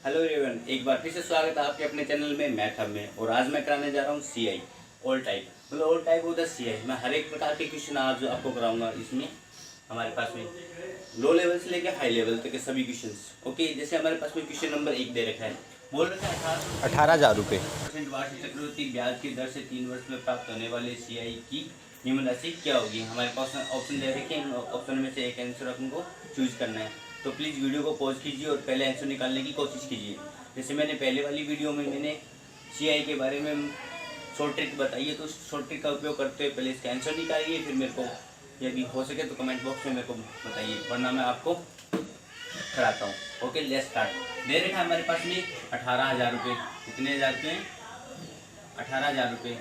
Hello everyone, एक बार फिर से स्वागत है आपके अपने चैनल में मैथ हब में। और आज मैं कराने जा रहा हूँ सीआई ऑल टाइप, मतलब ऑल टाइप होता है सीआई। मैं हर एक प्रकार के क्वेश्चन आज आपको कराऊंगा। इसमें हमारे पास में लो लेवल से लेकर हाई लेवल तक के सभी क्वेश्चंस। ओके, जैसे हमारे पास में क्वेश्चन नंबर 1 दे रखा है, बोल रखा है 18,000 रुपये % वार्षिक चक्रवृद्धि ब्याज की दर से 3 वर्ष में प्राप्त होने वाले सीआई की निम्न राशि क्या होगी। हमारे पास ऑप्शन दे रखे हैं, ऑप्शन में से एक आंसर आपको चूज करना है। तो प्लीज़ वीडियो को पॉज कीजिए और पहले आंसर निकालने की कोशिश कीजिए। जैसे मैंने पहले वाली वीडियो में मैंने सीआई के बारे में शॉर्ट ट्रिक बताई है, तो शॉर्ट ट्रिक का उपयोग करते हुए पहले इसका आंसर निकालिए, फिर मेरे को यदि हो सके तो कमेंट बॉक्स में मेरे को बताइए, वरना मैं आपको कराता हूँ। Okay, let's start. दे रखा है हमारे पास में 18,000 रुपये। कितने हज़ार रुपये? 18,000 रुपये।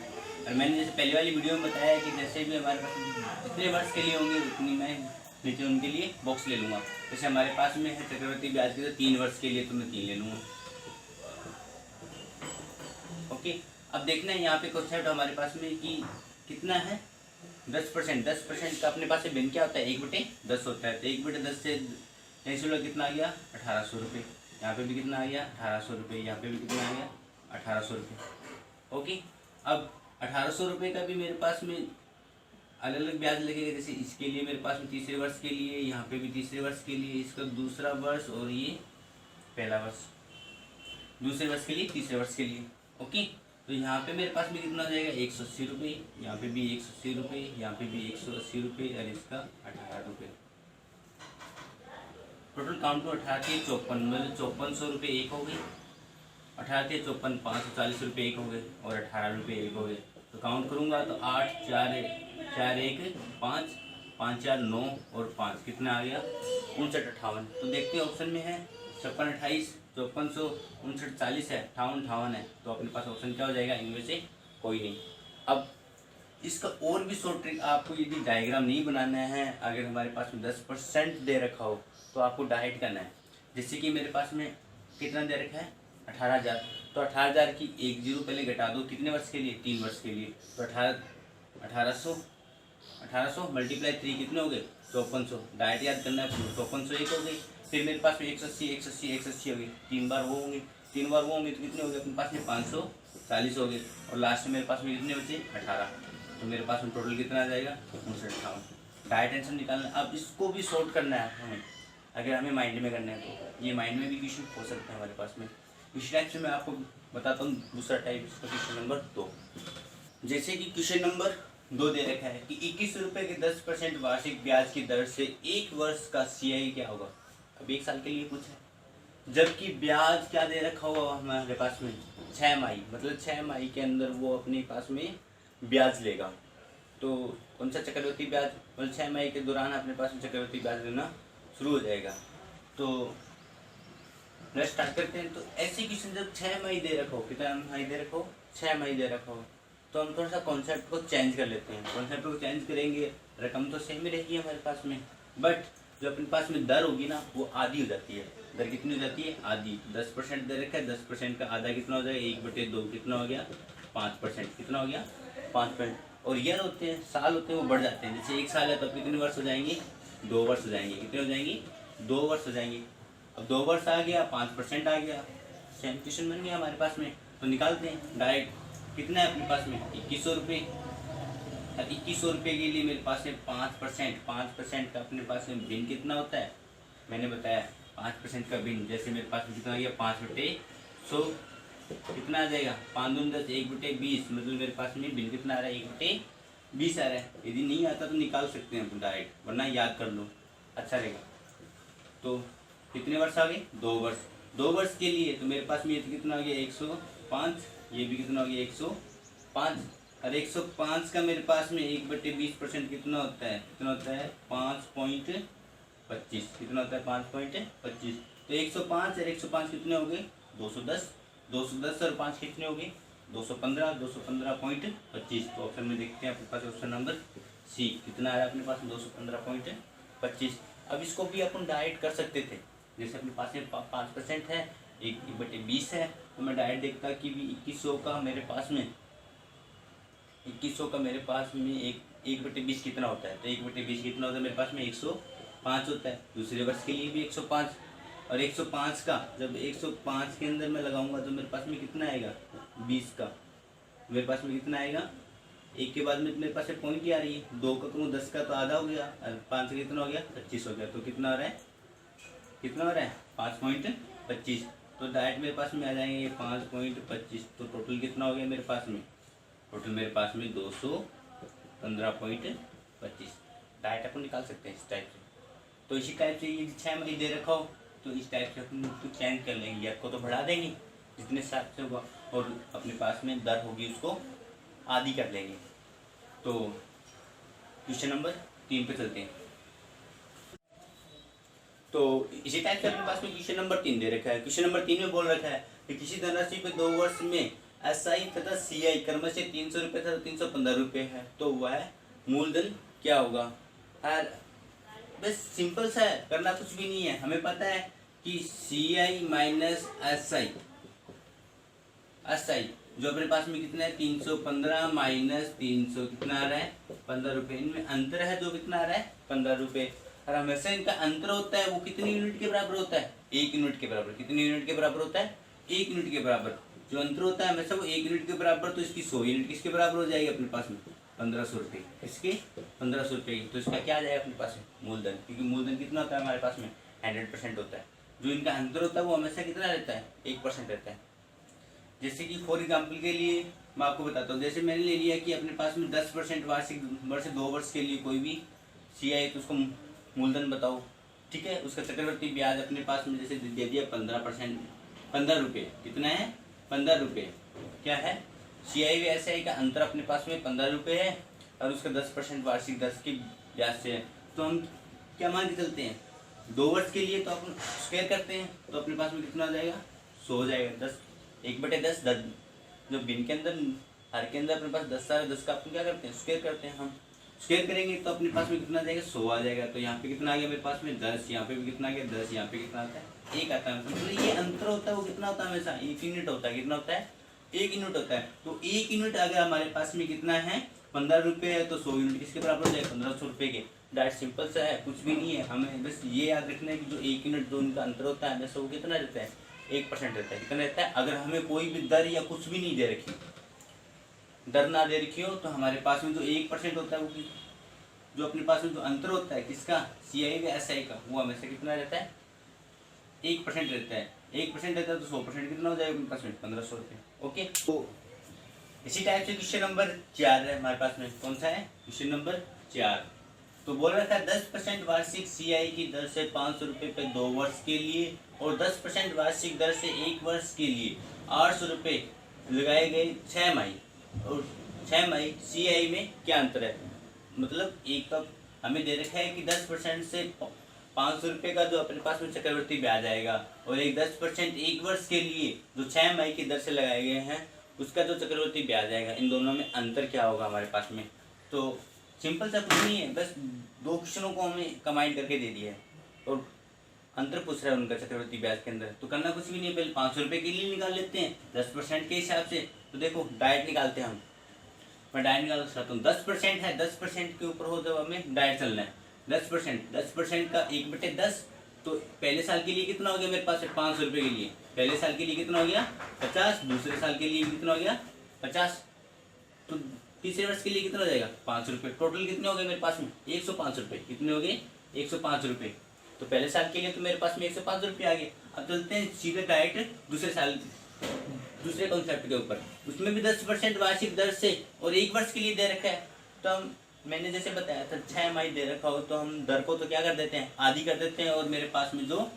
और मैंने जैसे पहले वाली वीडियो में बताया कि जैसे भी हमारे पास जितने वर्ष के लिए होंगे उतनी मैं नीचे उनके लिए बॉक्स ले लूँगा। जैसे हमारे पास में है चक्रवृद्धि ब्याज की, तो 3 वर्ष के लिए तो मैं 3 ले लूँगा। ओके, अब देखना है यहाँ पे कॉन्सेप्ट हमारे पास में कि कितना है 10%। 10% का अपने पास से भिन्न क्या होता है? 1/10 होता है। तो 1/10 से 3 कितना आ गया? 1800 रुपये। यहाँ पे भी कितना आ गया? 1800 रुपये। यहाँ पे भी कितना आ गया? 1800 रुपये। ओके, अब 1800 रुपये का भी मेरे पास में अलग अलग ब्याज लगेगा। जैसे इसके लिए मेरे पास में तीसरे वर्ष के लिए, यहाँ पे भी तीसरे वर्ष के लिए, इसका दूसरा वर्ष और ये पहला वर्ष, दूसरे वर्ष के लिए, तीसरे वर्ष के लिए। ओके, तो यहाँ पे मेरे पास में कितना हो जाएगा? 180 रुपये। यहाँ पे भी 180 रुपये, यहाँ पे भी 180 रुपये और इसका 18 रुपये। टोटल काउंट को 18 के 54, मतलब 5400 रुपये एक हो गए। 18 के 54, 540 रुपये एक हो गए और 18 रुपये एक हो गए। तो काउंट करूँगा तो 8 4 1 5 5 4 9 और 5 कितना आ गया? 59 58। तो देखते हैं ऑप्शन में है 56 28 5400 59 40 है, 58 58 है। तो अपने पास ऑप्शन क्या हो जाएगा? इनमें से कोई नहीं। अब इसका और भी शॉर्ट ट्रिक, आपको यदि डायग्राम नहीं बनाना है, अगर हमारे पास में 10% दे रखा हो तो आपको डाइट करना है। जैसे कि मेरे पास में कितना दे रखा है? 18,000। तो 18,000 की 1 जीरो पहले घटा दो। कितने वर्ष के लिए? 3 वर्ष के लिए। तो 1800 मल्टीप्लाई 3 कितने हो गए? 5400। डाइट याद करना है, 5400 एक हो गई। फिर मेरे पास में 180 180 180 हो गई। 3 बार वो होंगे, 3 बार वो होंगे तो कितने हो गए अपने पास में? 540 हो गए। और लास्ट में मेरे पास में कितने बचे? 18। तो मेरे पास में टोटल कितना आ जाएगा? 59 58। डाइट आंसर निकालना। अब इसको भी सॉर्ट करना है हमें, अगर हमें माइंड में करना है तो ये माइंड में भी क्वेश्चन हो सकते हैं हमारे पास में। इस टाइप से मैं आपको बताता हूँ दूसरा टाइप, इसका क्वेश्चन नंबर 2। जैसे कि क्वेश्चन नंबर 2 दे रखा है कि 21 रुपये के 10% वार्षिक ब्याज की दर से 1 वर्ष का सीआई क्या होगा। अब 1 साल के लिए पूछा है, जबकि ब्याज क्या दे रखा होगा हमारे पास में? 6 माही, मतलब 6 माही के अंदर वो अपने पास में ब्याज लेगा। तो कौन सा चक्रवृद्धि ब्याज? मतलब 6 माही के दौरान अपने पास में चक्रवृद्धि ब्याज लेना शुरू हो जाएगा। तो नेक्स्ट स्टार्ट करते हैं। तो ऐसे क्वेश्चन जब 6 माही दे रखो, कितना माही दे रखो? 6 माही दे रखो, तो हम थोड़ा सा कॉन्सेप्ट को चेंज कर लेते हैं। कॉन्सेप्ट को चेंज करेंगे, रकम तो सेम ही रहेगी हमारे पास में, बट जो अपने पास में दर होगी ना वो आधी हो जाती है। दर कितनी हो जाती है? आधी। 10% दे रखा है, 10% का आधा कितना हो जाएगा? 1/2 कितना हो गया? 5%। कितना हो गया? 5%। और ईयर होते हैं, साल होते हैं, वो बढ़ जाते हैं। जैसे 1 साल है तो कितने वर्ष हो जाएंगे? 2 वर्ष हो जाएंगे। कितने हो जाएंगे? 2 वर्ष हो जाएंगे। अब 2 वर्ष आ गया, 5% आ गया, सेम क्वेश्चन बन गया हमारे पास में। तो निकालते हैं डायरेक्ट। कितना है अपने पास में? 2100 रुपये। अब 2100 रुपये के लिए मेरे पास है 5% का अपने पास में भिन्न कितना होता है? मैंने बताया 5% का भिन्न। जैसे मेरे पास में कितना आ गया? 5/100 कितना आ जाएगा? 5 दूनी 10, 1/20, मतलब मेरे पास में भिन्न कितना आ रहा है? 1/20 आ रहा है। यदि नहीं आता तो निकाल सकते हैं डायरेक्ट, वरना याद कर लो, अच्छा रहेगा। तो कितने वर्ष आ गए? 2 वर्ष। 2 वर्ष के लिए तो मेरे पास में ये तो कितना हो गया? 105। ये भी कितना हो गया? 105। और 105 का मेरे पास में 1/20% कितना होता है? कितना होता है? 5.25। कितना होता है? 5.25। तो 105 और 105 कितने हो गए? 210। 210 और 5 कितने हो गए? 215। 215.25। तो ऑप्शन में देखते हैं अपने पास ऑप्शन नंबर सी कितना आ रहा है अपने पास? 215.25। अब इसको भी अपन डाइट कर सकते थे। जैसे अपने पास में 5% है, 1/20 है, तो मैं डायरेक्ट देखता कि भी 2100 का मेरे पास में 1/20 कितना होता है? तो 1/20 कितना होता है मेरे पास में? 105 होता है। दूसरे वर्ष के लिए भी 105। और 105 का, जब 105 के अंदर मैं लगाऊंगा तो मेरे पास में कितना आएगा 20 का, मेरे पास में कितना आएगा, एक के बाद में मेरे पास में पॉइंट ही आ रही है, 2 का करूँ 10 का तो आधा हो गया, और 5 का कितना हो गया 25 हो गया, तो कितना हो रहा है, कितना हो रहा है 5.25। तो डायरेक्ट मेरे पास में आ जाएंगे ये 5.25, तो टोटल कितना हो गया मेरे पास में, टोटल मेरे पास में 215.25 डायरेक्ट अपन निकाल सकते हैं इस टाइप से। तो इसी टाइप से ये 6 महीने दे रखा हो तो इस टाइप से अपन उसको चेंज कर लेंगे, या को तो बढ़ा देंगे जितने हिसाब से होगा, और अपने पास में दर होगी उसको आधी कर लेंगे। तो क्वेश्चन नंबर 3 पे चलते हैं। तो इसी टाइप से अपने पास में क्वेश्चन नंबर 3 दे रखा है। क्वेश्चन नंबर 3 में बोल रखा है कि किसी धनराशि पे 2 वर्ष में SI तथा CI क्रमशः 300 रुपये तथा 315 रुपये है, तो वह मूलधन क्या होगा। और बस सिंपल सा है, करना कुछ भी नहीं है। हमें पता है कि CI माइनस SI जो अपने पास में कितना है 315 माइनस 300 कितना आ रहा है 15 रुपये, इनमें अंतर है जो कितना आ रहा है 15 रुपये। और हमेशा इनका अंतर होता है वो कितनी यूनिट के बराबर होता है 1 यूनिट के बराबर। कितनी यूनिट के बराबर होता है 1 यूनिट के बराबर। जो अंतर होता है हमेशा वो 1 यूनिट के बराबर, तो इसकी 100 यूनिट किसके बराबर हो जाएगी अपने पास में 1500 रुपये, इसके 1500 रुपये की। तो इसका क्या आ जाएगा अपने पास में मूलधन, क्योंकि मूलधन कितना होता है हमारे पास में 100% होता है। जो इनका अंतर होता है वो हमेशा कितना रहता है 1% रहता है। जैसे कि फॉर एग्जाम्पल के लिए मैं आपको बताता हूँ, जैसे मैंने ले लिया कि अपने पास में 10% वार्षिक वर्ष 2 वर्ष के लिए कोई भी CI, तो उसको मूलधन बताओ, ठीक है। उसका चक्रवर्ती ब्याज अपने पास में जैसे दे दिया 15%, 15 रुपये, कितना है 15 रुपये, क्या है CI व SI का अंतर अपने पास में 15 रुपये है, और उसका 10% वार्षिक 10 के ब्याज से है। तो हम क्या मान के चलते हैं 2 वर्ष के लिए, तो अपन स्क्वायर करते हैं तो अपने पास में कितना आ जाएगा 100 हो जाएगा। 10 1/10 10, जो बिन के अंदर हर के अंदर अपने पास 10 सारे 10 का अपन क्या करते हैं स्क्वायर करते हैं। हम स्क्वायर करेंगे तो अपने पास में कितना आ जाएगा 100 आ जाएगा। तो यहाँ पे कितना आ गया मेरे पास में 10, यहाँ पे भी कितना आ गया 10, यहाँ पे कितना आता है 1 आता है। मतलब ये अंतर होता है वो कितना होता है हमेशा 1 यूनिट होता है। कितना होता है 1 यूनिट होता है। तो 1 यूनिट अगर हमारे पास में कितना है 15 रुपये है, तो 100 यूनिट किसके बराबर हो जाएगा 1500 रुपये के। डायरेक्ट सिंपल सा है, कुछ भी नहीं है। हमें बस ये याद रखना है कि जो 1 यूनिट जो उनका अंतर होता है हमेशा वो कितना रहता है 1% रहता है। कितना रहता है। अगर हमें कोई भी दर या कुछ भी नहीं दे रखी, दर ना दे रखी हो, तो हमारे पास में जो 1% होता है वो जो अपने पास में जो अंतर होता है किसका CI व SI का, वो हमेशा कितना रहता है 1% रहता है। 1% रहता है तो 100% कितना हो जाएगा अपने पास में 1500 रुपये। ओके, तो इसी टाइप से क्वेश्चन नंबर 4 है हमारे पास में। कौन सा है क्वेश्चन नंबर 4। तो बोल रहा था 10% वार्षिक CI की दर से 500 रुपये पे 2 वर्ष के लिए, और 10% वार्षिक दर से 1 वर्ष के लिए 800 रुपये लगाए गए 6 माही, और 6 माही CI में क्या अंतर है। मतलब एक तो हमें दे रखा है कि 10% से 500 रुपये का जो अपने पास में चक्रवर्ती ब्याज आएगा, और एक 10% 1 वर्ष के लिए जो 6 माही की दर से लगाए गए हैं उसका जो चक्रवर्ती ब्याज आएगा। इन दोनों में अंतर क्या होगा हमारे पास में। तो सिंपल सा कुछ नहीं है, बस 2 क्वेश्चनों को हमें कंबाइन करके दे दिया है और अंतर पूछ रहा है उनका चक्रवर्ती ब्याज के अंदर। तो करना कुछ भी नहीं है, पहले 500 रुपये के लिए निकाल लेते हैं 10% के हिसाब से। तो देखो डायरेक्ट निकालते हैं हम, मैं डायरेक्ट निकाल सकता हूँ। 10% है, 10% के ऊपर हो तो हमें डायरेक्ट चलना है। 10% का 1/10, तो पहले साल के लिए कितना हो गया मेरे पास 500 रुपये के लिए। पहले साल के लिए कितना हो गया 50, दूसरे साल के लिए कितना हो गया 50, तो तीसरे वर्ष के लिए कितना हो जाएगा 500 रुपये। टोटल कितने हो गए मेरे पास में 105 रुपये। कितने हो गए 105 रुपये। तो पहले साल के लिए तो मेरे पास में 105 रुपये आ गए। अब चलते हैं सीधे डायरेक्ट दूसरे साल दूसरे कॉन्सेप्ट के ऊपर। उसमें भी 10% वार्षिक दर से और 1 वर्ष के लिए दे रखा है। तो हम मैंने जैसे बताया था 6 माही दे रखा हो तो हम दर को तो क्या कर देते हैं आधी कर देते हैं, और मेरे पास में जो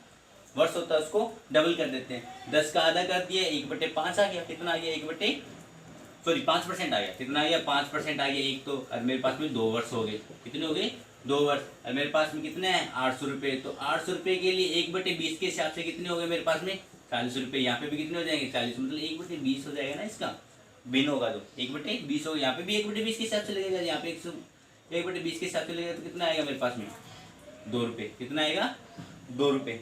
वर्ष होता है उसको डबल कर देते हैं। 10 का आधा कर दिया 1/5 आ गया। कितना आ गया 5% आ गया। कितना आ गया 5% आ गया। एक तो अब मेरे पास में 2 वर्ष हो गए। कितने हो गए 2 वर्ष। अब मेरे पास में कितने हैं 800 रुपये। तो 800 रुपये के लिए 1/20 के हिसाब से कितने हो गए मेरे पास में 40 रुपये। यहाँ पे भी कितने हो जाएंगे 40, मतलब 1/20 हो जाएगा ना। इसका भिन्न होगा तो 1/20 होगा। यहाँ पे भी 1/20 के हिसाब से लगेगा। यहाँ पे 1/20 के हिसाब से लगेगा तो कितना आएगा मेरे पास में 2 रुपये। कितना आएगा 2 रुपये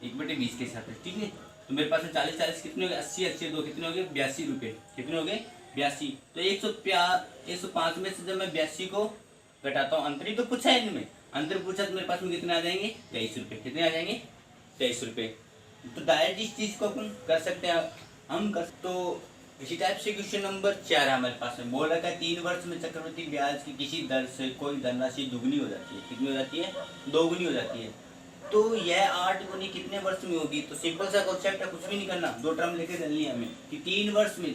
1/20 के हिसाब से। ठीक है, तो मेरे पास में 40 कितने हो गए 80 2 कितने हो गए 82 रुपये। कितने हो गए 82। तो 105 में से जब मैं 82 को घटाता हूँ, अंतर ही तो पूछा है इनमें। अंतर पूछा तो मेरे पास में कितने आ जाएंगे 23 रुपये। कितने आ जाएंगे 23 रुपये। तो डायरेक्ट इस चीज़ को अपन कर सकते हैं, हम कर। तो इसी टाइप से क्वेश्चन नंबर 4 है हमारे पास में। बोल रखा है 3 वर्ष में चक्रवृद्धि ब्याज की किसी दर से कोई धनराशि दुगनी हो जाती है। कितनी हो जाती है? दोगुनी हो जाती है। तो यह 8 गुनी कितने वर्ष में होगी? तो सिंपल सा कॉन्सेप्ट है, कुछ भी नहीं करना, दो टर्म लेके चलनी है हमें कि 3 वर्ष में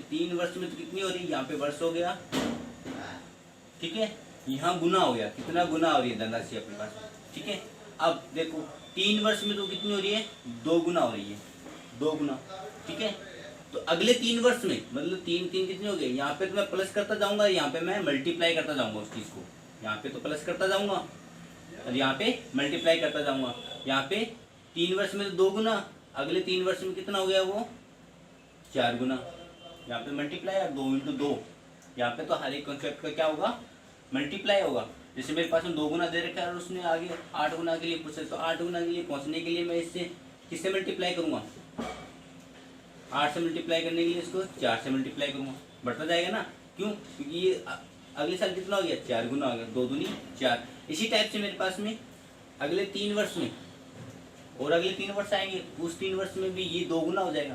तो कितनी हो रही है? यहाँ पे वर्ष हो गया, ठीक है, यहाँ गुना हो गया, कितना गुना हो रही है धनराशि अपने पास, ठीक है। अब देखो 3 वर्ष में तो कितनी हो रही है? 2 गुना हो रही है, 2 गुना, ठीक है। तो अगले 3 वर्ष में मतलब 3 कितने हो गए? यहाँ पे तो मैं प्लस करता जाऊंगा, यहाँ पे मैं मल्टीप्लाई करता जाऊंगा उस चीज को। यहाँ पे तो प्लस करता जाऊंगा और यहाँ पे मल्टीप्लाई करता जाऊंगा। यहाँ पे 3 वर्ष में तो 2 गुना, अगले 3 वर्ष में कितना हो गया? वो 4 गुना। यहाँ पे मल्टीप्लाई और 2 × 2, यहाँ पे तो हर एक कॉन्सेप्ट का क्या होगा? मल्टीप्लाई होगा। जैसे मेरे पास में 2 गुना दे रखा है और उसने आगे 8 गुना के लिए पूछा, तो 8 गुना के लिए पहुंचने के लिए मैं इससे किससे मल्टीप्लाई करूंगा? 8 से मल्टीप्लाई करने के लिए इसको 4 से मल्टीप्लाई करूंगा, बढ़ता जाएगा ना। क्यों? क्योंकि ये अगले साल कितना हो गया? 4 गुना हो गया, 2 दूनी 4। इसी टाइप से मेरे पास में अगले 3 वर्ष में और अगले 3 वर्ष आएंगे, उस 3 वर्ष में भी ये 2 गुना हो जाएगा।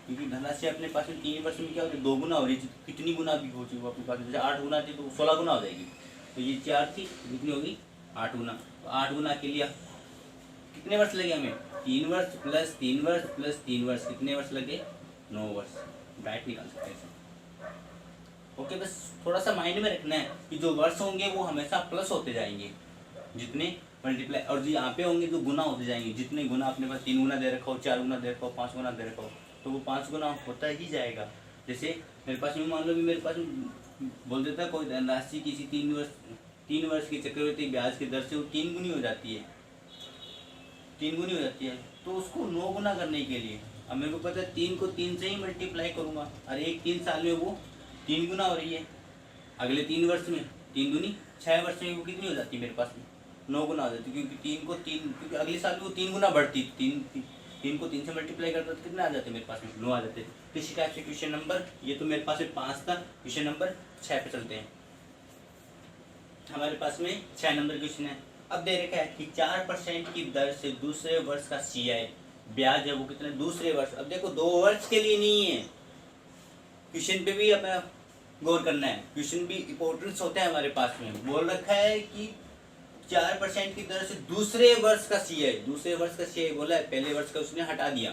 क्योंकि धनराशि अपने पास में 3 वर्ष में क्या हो रही है? 2 गुना हो रही है। कितनी गुना भी हो चुकी है अपने पास? जैसे 8 गुना थी तो 16 गुना हो जाएगी। तो ये 4 थी, कितनी होगी? 8 गुना। तो 8 गुना के लिए कितने वर्ष लगे हमें? 3 वर्ष प्लस 3 वर्ष प्लस 3 वर्ष, कितने वर्ष लगे? 9 वर्ष। डायरेक्ट निकाल सकते हैं। ओके, बस थोड़ा सा माइंड में रखना है कि जो वर्ष होंगे वो हमेशा प्लस होते जाएंगे जितने मल्टीप्लाई, और जो यहाँ पे होंगे जो गुना होते जाएंगे। जितने गुना अपने पास 3 गुना दे रखा हो, 4 गुना दे रखा हो, 5 गुना दे रखा हो, तो वो 5 गुना होता ही जाएगा। जैसे मेरे पास में मान लो भी मेरे पास बोल देता कोई धनराशि किसी 3 वर्ष की चक्रवृद्धि ब्याज की दर से वो 3 गुनी हो जाती है, 3 गुनी हो जाती है। तो उसको 9 गुना करने के लिए अब मेरे को पता है 3 को 3 से ही मल्टीप्लाई करूंगा, और एक 3 साल में वो 3 गुना हो रही है। अगले 3 वर्ष में 3 दूनी 6 वर्ष में वो कितनी हो जाती है? मेरे पास में 9 गुना हो जाती है। क्योंकि 3 को 3, क्योंकि अगले साल में वो 3 गुना बढ़ती, 3 को 3 से मल्टीप्लाई करता तो कितने आ जाते मेरे पास में? 9 आ जाते। तो इसी टाइप से क्वेश्चन नंबर, ये तो मेरे पास में 5 था, क्वेश्चन नंबर 6 पे चलते हैं। हमारे पास में 6 नंबर क्वेश्चन है। अब दे रखा है कि 4% की दर से दूसरे वर्ष का CI ब्याज है वो कितने? दूसरे वर्ष। अब देखो 2 वर्ष के लिए नहीं है, क्वेश्चन पे भी हमें गौर करना है, क्वेश्चन भी इंपॉर्टेंस होता है हमारे पास में। बोल रखा है कि 4% की दर से दूसरे वर्ष का CI, दूसरे वर्ष का CI बोला है, पहले वर्ष का उसने हटा दिया।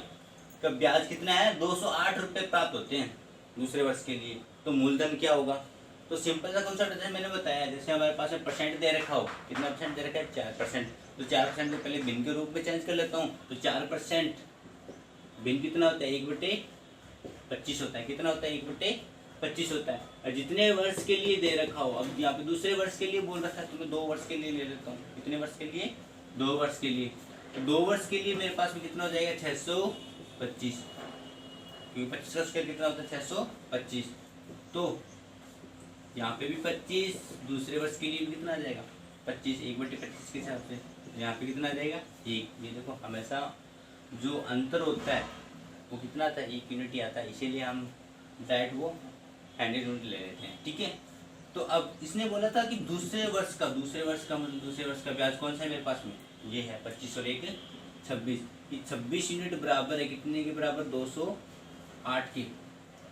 तो ब्याज कितना है? 208 रुपये प्राप्त होते हैं दूसरे वर्ष के लिए। तो मूलधन क्या होगा? तो सिंपल सा कॉन्सेप्ट जैसे मैंने बताया, जैसे हमारे पास में परसेंट दे रखा हो, कितना परसेंट दे रखा है? 4%। तो 4% को पहले भिन्न के रूप में चेंज कर लेता हूँ। तो 4% भिन्न कितना होता है? 1/25 होता है। कितना होता है? 1/25 होता है। और जितने वर्ष के लिए दे रखा हो, अब यहाँ पे दूसरे वर्ष के लिए बोल रखा है तो मैं 2 वर्ष के लिए ले लेता हूँ। कितने वर्ष के लिए? 2 वर्ष के लिए। तो 2 वर्ष के लिए मेरे पास में कितना हो जाएगा? 625, क्योंकि 25 का स्क्वायर कितना होता है? 625। तो यहाँ पे भी 25, दूसरे वर्ष के लिए भी कितना आ जाएगा? 25, 1/25 के हिसाब से। यहाँ पे कितना आ जाएगा? 1। ये देखो हमेशा जो अंतर होता है वो कितना आता है? 1 यूनिट ही आता है, इसीलिए हम डायरेक्ट वो 100 यूनिट ले लेते हैं, ठीक है। तो अब इसने बोला था कि दूसरे वर्ष का मतलब दूसरे वर्ष का ब्याज कौन सा है मेरे पास में? ये है 25 और 1 26। ये 26 यूनिट बराबर है कितने के बराबर? 208 के।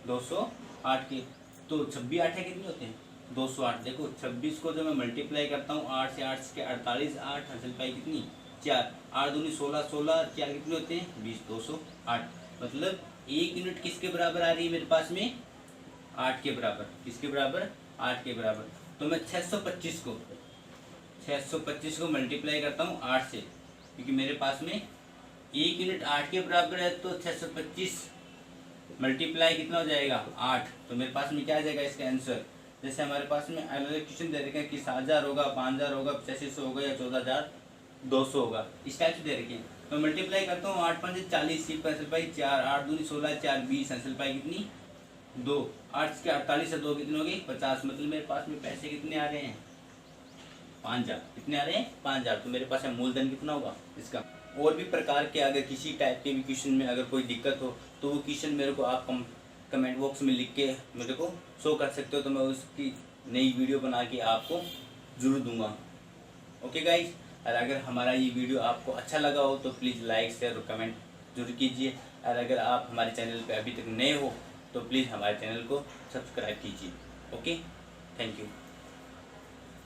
208 के। तो 26 8 है, कितने होते हैं? 208। देखो 26 को जब मैं मल्टीप्लाई करता हूँ 8 से, 8 के 48, 8 हासिल पाई कितनी? 4। 8 दूनी 16, 16 4 कितने होते हैं? 20। 208 मतलब 1 यूनिट किसके बराबर आ रही है मेरे पास में? 8 के बराबर। किसके बराबर? 8 के बराबर। तो मैं 625 को मल्टीप्लाई करता हूँ 8 से, क्योंकि मेरे पास में 1 यूनिट 8 के बराबर है। तो 625 मल्टीप्लाई कितना हो जाएगा? 8। तो मेरे पास में क्या आ जाएगा इसका आंसर? जैसे हमारे पास में अलग अलग क्वेश्चन दे रखे हैं कि 7,000 होगा, 5,000 होगा, 8500 होगा या 14,200 होगा, इस टाइप से दे रखे हैं। तो मल्टीप्लाई करता हूँ 8 5 40, सी पर पाई 4, 8 दूनी 16, 4 20, आंसर पाई कितनी? 2। 8 के 48 से 2 कितने हो गई? 50। मतलब मेरे पास में पैसे कितने आ रहे हैं? 5,000। कितने आ रहे हैं? 5,000। तो मेरे पास है मूलधन कितना होगा इसका। और भी प्रकार के अगर किसी टाइप के भी क्वेश्चन में अगर कोई दिक्कत हो तो वो क्वेश्चन मेरे को आप कमेंट बॉक्स में लिख के मेरे को शो कर सकते हो, तो मैं उसकी नई वीडियो बना के आपको जरूर दूंगा। ओके गाइज, और अगर हमारा ये वीडियो आपको अच्छा लगा हो तो प्लीज़ लाइक शेयर और कमेंट जरूर कीजिए। और अगर आप हमारे चैनल पे अभी तक नए हो तो प्लीज़ हमारे चैनल को सब्सक्राइब कीजिए। Okay, thank you.